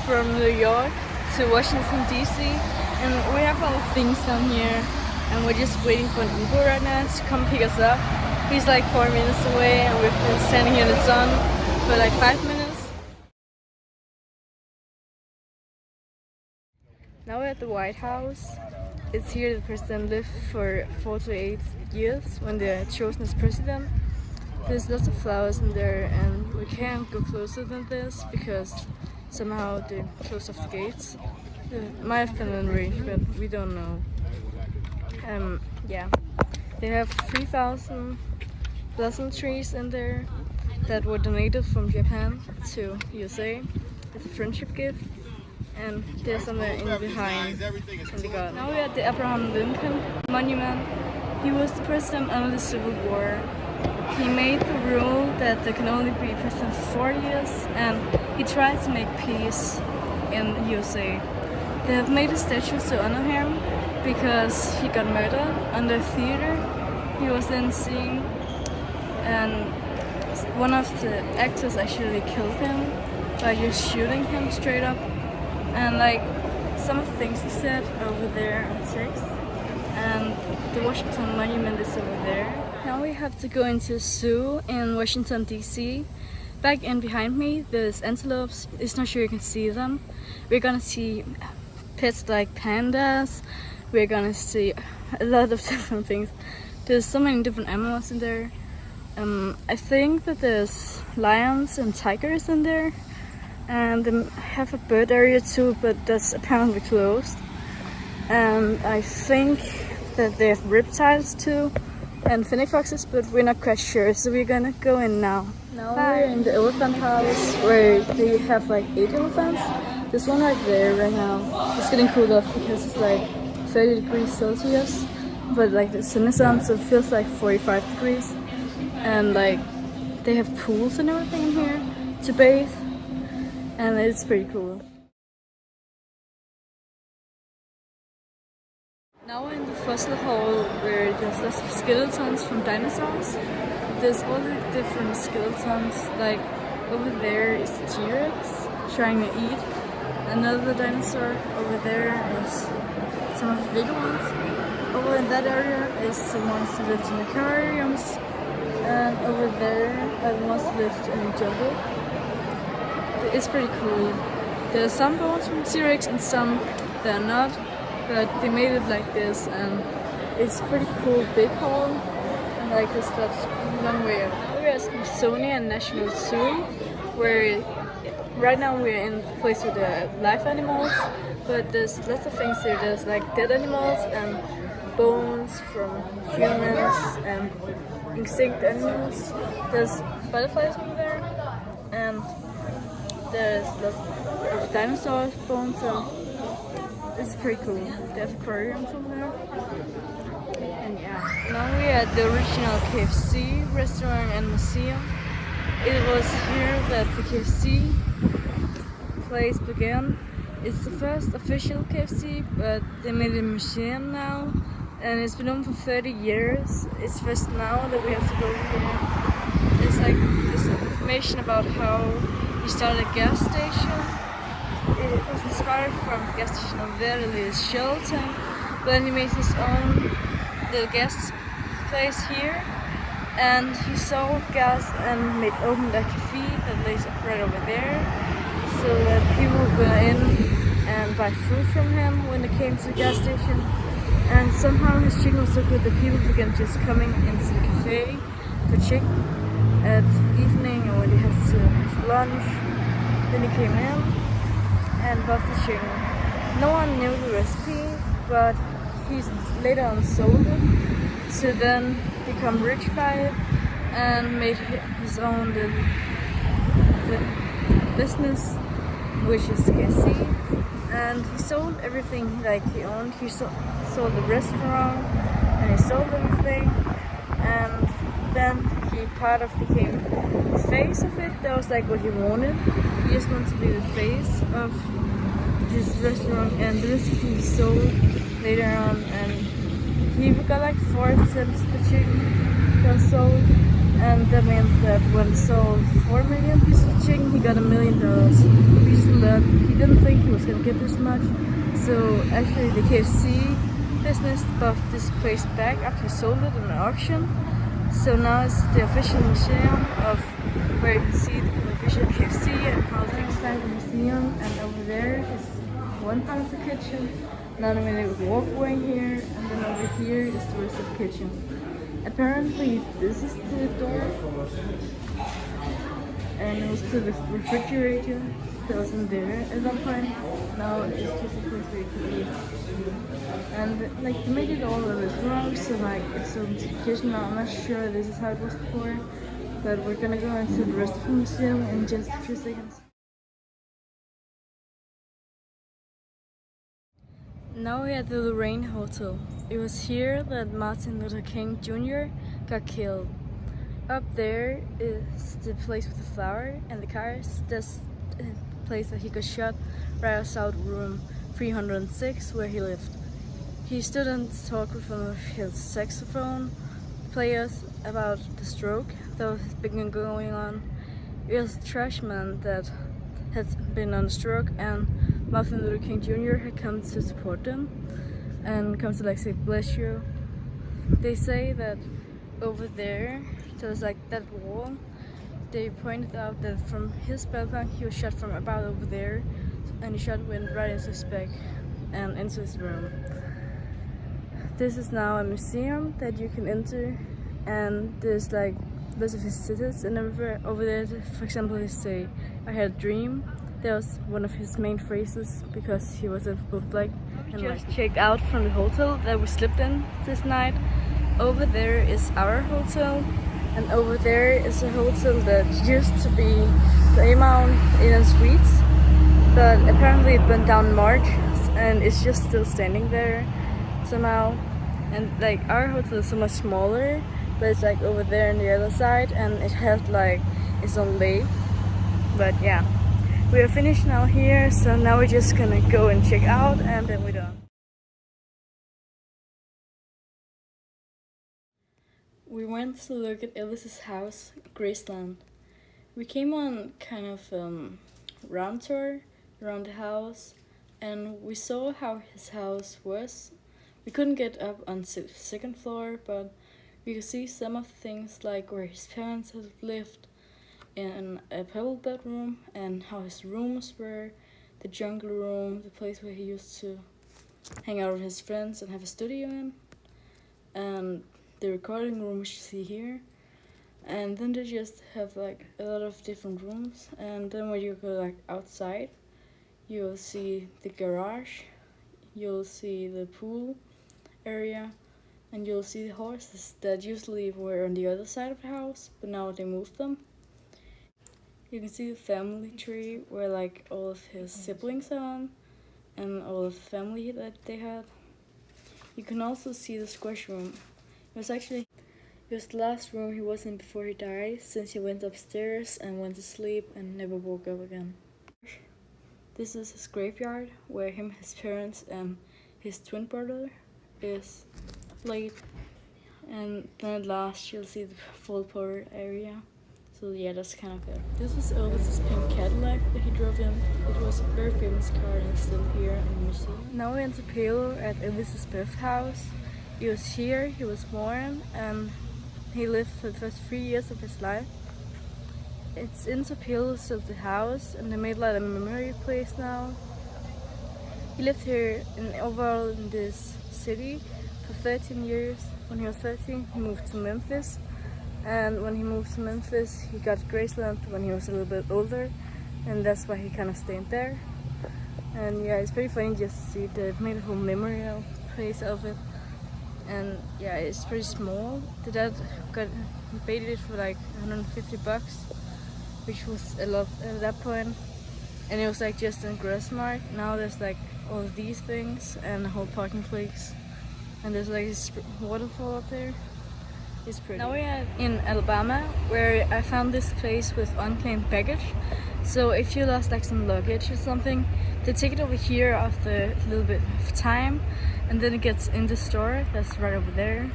from New York to Washington DC, and we have all the things down here, and we're just waiting for an Uber right now to come pick us up. He's like 4 minutes away, and we've been standing here in the sun for like 5 minutes. Now we're at the White House. It's here the president lived for 4 to 8 years when they're chosen as president. There's lots of flowers in there, and we can't go closer than this because somehow they closed off the gates. It might have been arranged, but we don't know. Yeah, they have 3,000 blossom trees in there that were donated from Japan to USA. It's a friendship gift, and there's somewhere in behind in the garden. Now we're at the Abraham Lincoln Monument. He was the president under the Civil War. He made the rule that there can only be president for 4 years, and he tried to make peace in the USA. They have made a statue to honor him because he got murdered under a theater he was then seeing, and one of the actors actually killed him by just shooting him straight up. And like some of the things he said over there on text, and the Washington Monument is over there. Now we have to go into a zoo in Washington DC. Back in behind me there's antelopes. It's not sure you can see them. We're gonna see pets like pandas. We're gonna see a lot of different things. There's so many different animals in there. I think that there's lions and tigers in there, and they have a bird area too, but that's apparently closed. And I think that they have reptiles too and fennec foxes, but we're not quite sure, so we're gonna go in now. Now we're in the elephant house where they have like 8 elephants. There's one right there right now. It's getting cooled off because it's like 30 degrees Celsius, but like the sun is on, so it feels like 45 degrees. And like they have pools and everything in here to bathe, and it's pretty cool. Now we're in the fossil hall where there's lots of skeletons from dinosaurs. There's all the different skeletons, like over there is the T-Rex trying to eat another dinosaur. Over there is some of the bigger ones. Over in that area is the ones that lived in aquariums. And over there are the ones that lived in the jungle. It's pretty cool. There are some bones from T-Rex and some that are not, but they made it like this, and it's a pretty cool big hall, and like this that's a long way up. Now we're at Smithsonian National Zoo, where right now we're in the place with the live animals, but there's lots of things here. There's like dead animals and bones from humans and extinct animals. There's butterflies over there, and there's lots of dinosaur bones, so it's pretty cool. They have aquariums over there. And yeah, now we're at the original KFC restaurant and museum. It was here that the KFC place began. It's the first official KFC, but they made a museum now, and it's been open for 30 years. It's just now that we have to go here. It's like this information about how he started a gas station. It was inspired from the gas station over there, the Shell tank, but then he made his own little gas place here, and he sold gas and opened a cafe that lays right over there, so that people would go in and buy food from him when they came to the gas station. And somehow his chicken was so good that people began just coming into the cafe for chicken at evening, or when they had to have lunch. Then he came in and bought the chicken. No one knew the recipe, but he later on sold it to then become rich by it and made his own little business, which is KFC. And he sold everything like he owned. He sold the restaurant, and he sold everything, and then he part of became the face of it. That was like what he wanted. He just wanted to be the face of his restaurant, and the recipe he sold later on, and he got like 4 cents per chicken that was sold, and that meant that when he sold 4 million pieces of chicken, he got $1 million, which is a lot. He didn't think he was gonna get this much, so actually the KFC business bought this place back after he sold it in an auction. So now it's the official museum of where you can see the official KFC and how things like the museum, and over there is one part of the kitchen. Now I'm gonna walkway here, and then over here is the rest of the kitchen. Apparently this is the door, and it was to the refrigerator that was in there at that point. Now it's just a place where you can eat. And like they made it all of this wrong, so like it's in the kitchen now. I'm not sure this is how it was before, but we're gonna go into the rest of the museum in just a few seconds. Now we're at the Lorraine Hotel. It was here that Martin Luther King Jr. got killed. Up there is the place with the flower and the cars. That's the place that he got shot right outside room 306 where he lived. He stood and talked with one of his saxophone players about the stroke that was been going on. It was a trash man that had been on a stroke, and Martin Luther King Jr. had come to support them and come to like say bless you. They say that over there was like that wall. They pointed out that from his balcony he was shot from about over there, and the shot went right into his back and into his room. This is now a museum that you can enter, and there's like lots of his cities and everywhere. Over there, for example, they say I had a dream. That was one of his main phrases because he was a bootleg. And just checked out from the hotel that we slept in this night. Over there is our hotel, and over there is a hotel that used to be Paramount Inn Suites, but apparently it went down in March, and it's just still standing there somehow. And like our hotel is so much smaller, but it's like over there on the other side, and it has like its own lake. But yeah. We are finished now here, so now we're just gonna go and check out, and then we're done. We went to look at Elvis's house, Graceland. We came on kind of round tour around the house, and we saw how his house was. We couldn't get up on the second floor, but we could see some of the things like where his parents had lived, in a pebble bedroom, and how his rooms were, the jungle room, the place where he used to hang out with his friends and have a studio in, and the recording room which you see here. And then they just have like a lot of different rooms, and then when you go like outside, you'll see the garage, you'll see the pool area, and you'll see the horses that usually were on the other side of the house, but now they moved them. You can see the family tree where like all of his siblings are on, and all of the family that they had. You can also see the squash room. It was the last room he was in before he died, since he went upstairs and went to sleep and never woke up again. This is his graveyard where him, his parents, and his twin brother is laid. And then at last you'll see the full portrait area. So yeah, that's kind of it. This was Elvis's pink Cadillac that he drove in. It was a very famous car, and it's still here in the museum. Now we're in Tupelo at Elvis's birth house. He was here, he was born, and he lived for the first 3 years of his life. It's in Tupelo, so the house, and they made like a memory place now. He lived here overall in this city for 13 years. When he was 13, he moved to Memphis. And when he moved to Memphis, he got Graceland when he was a little bit older, and that's why he kind of stayed there. And yeah, it's pretty funny just to see they've made a whole memorial place of it. And yeah, it's pretty small. The dad paid it for like $150, which was a lot at that point. And it was like just in Grassmark. Now there's like all of these things and a whole parking place. And there's like this waterfall up there. It's pretty. Now we're in Alabama, where I found this place with unclaimed baggage. So if you lost like some luggage or something, they take it over here after a little bit of time, and then it gets in the store that's right over there.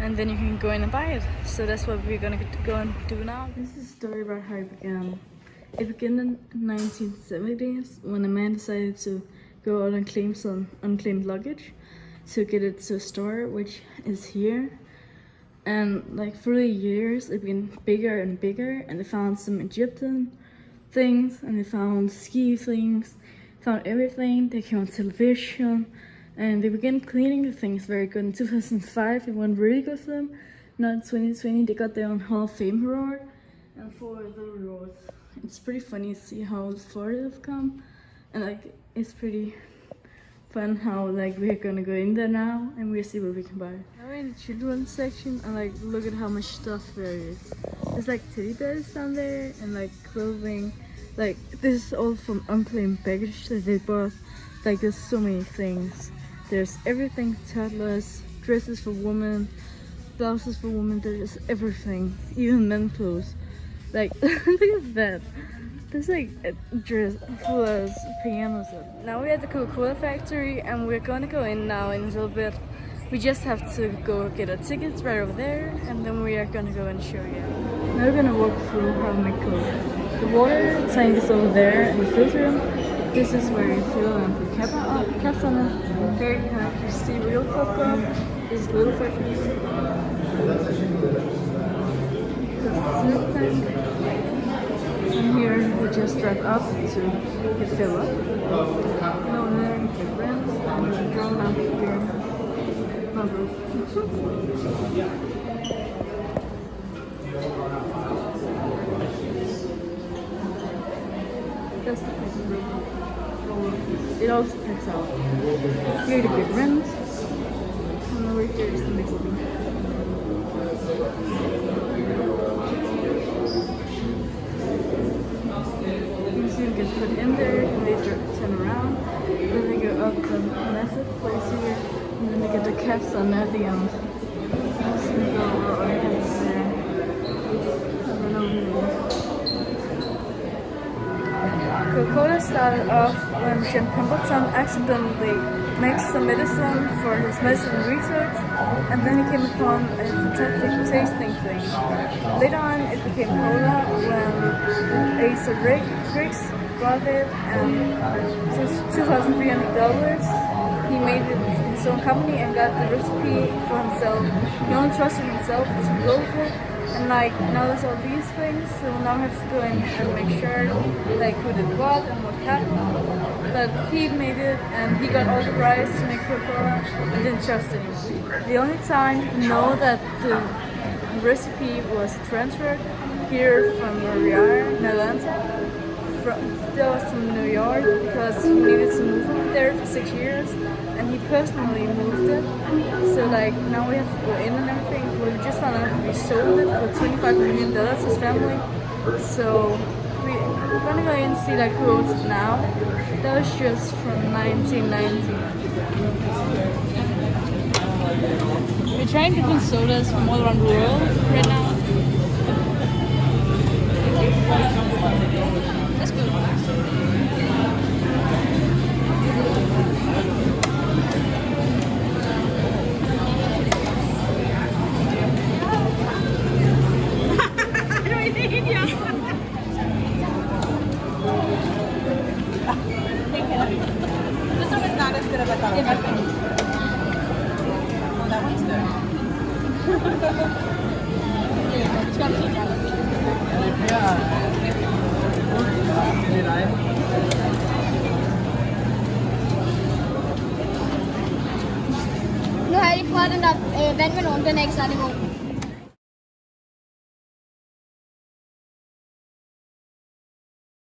and then you can go in and buy it. So that's what we're gonna go and do now. This is a story about how it began. It began in the 1970s when a man decided to go out and claim some unclaimed luggage to get it to a store, which is here. And like through the years, it became bigger and bigger, and they found some Egyptian things, and they found ski things, found everything. They came on television, and they began cleaning the things very good. In 2005, it went really good for them. Now in 2020, they got their own Hall of Fame award. And for the awards, it's pretty funny to see how far they've come, and like it's pretty fun how like we're gonna go in there now and we'll see what we can buy. Now we're in the children's section, and like look at how much stuff there is. There's like teddy bears down there and like clothing. Like this is all from unclaimed baggage that they bought. Like there's so many things. There's everything, toddlers, dresses for women, blouses for women. There's everything, even men's clothes. Like look at that. There's like a dress full of pajamas. Now we're at the Coca-Cola factory, and we're gonna go in now in a little bit. We just have to go get our tickets right over there, and then we are gonna go and show you. Now we're gonna walk through how to make Coke. The water tank is over there in the filter room. This is where you fill and put caps on it. There you have your see real Coke cup. This is little factory. The milk tank. And here we just drive up to get fill up. No, there you get rents and drawn up here. That's the picking room. It also picks out. Here the big rents. And over here is the mixed bean. You get put in there, and they turn around, then they go up the massive place here, and then they get the caps on at the end. So we go over our heads there, and then over there. Coca-Cola started off when Jim Pemberton accidentally mixed some medicine for his medicine research, and then he came upon a fantastic tasting thing. Later on, it became cola when Asa Riggs bought it, and for $2,300, he made it his own company and got the recipe for himself. He only trusted himself to go with it, and like now there's all these things, so now we have to go in and make sure like who did what and what happened. But he made it, and he got all the rights to make Coca-Cola and didn't trust anyone. The only time you know that the recipe was transferred here from where we are in Atlanta. That was from New York, because he needed to move it there for 6 years, and he personally moved it. So like now we have to go in and everything. We just found out we sold it for $25 million to his family. So we're gonna go in and see like who owns it now. That was just from 1990. We're trying different sodas from all around the world right now. That's good. This one is not as good as I thought it was going to be. Oh, that one's good. It's got peanut butter. Nu har jeg lige prøvet den der vandmelon, den er ikke særlig god.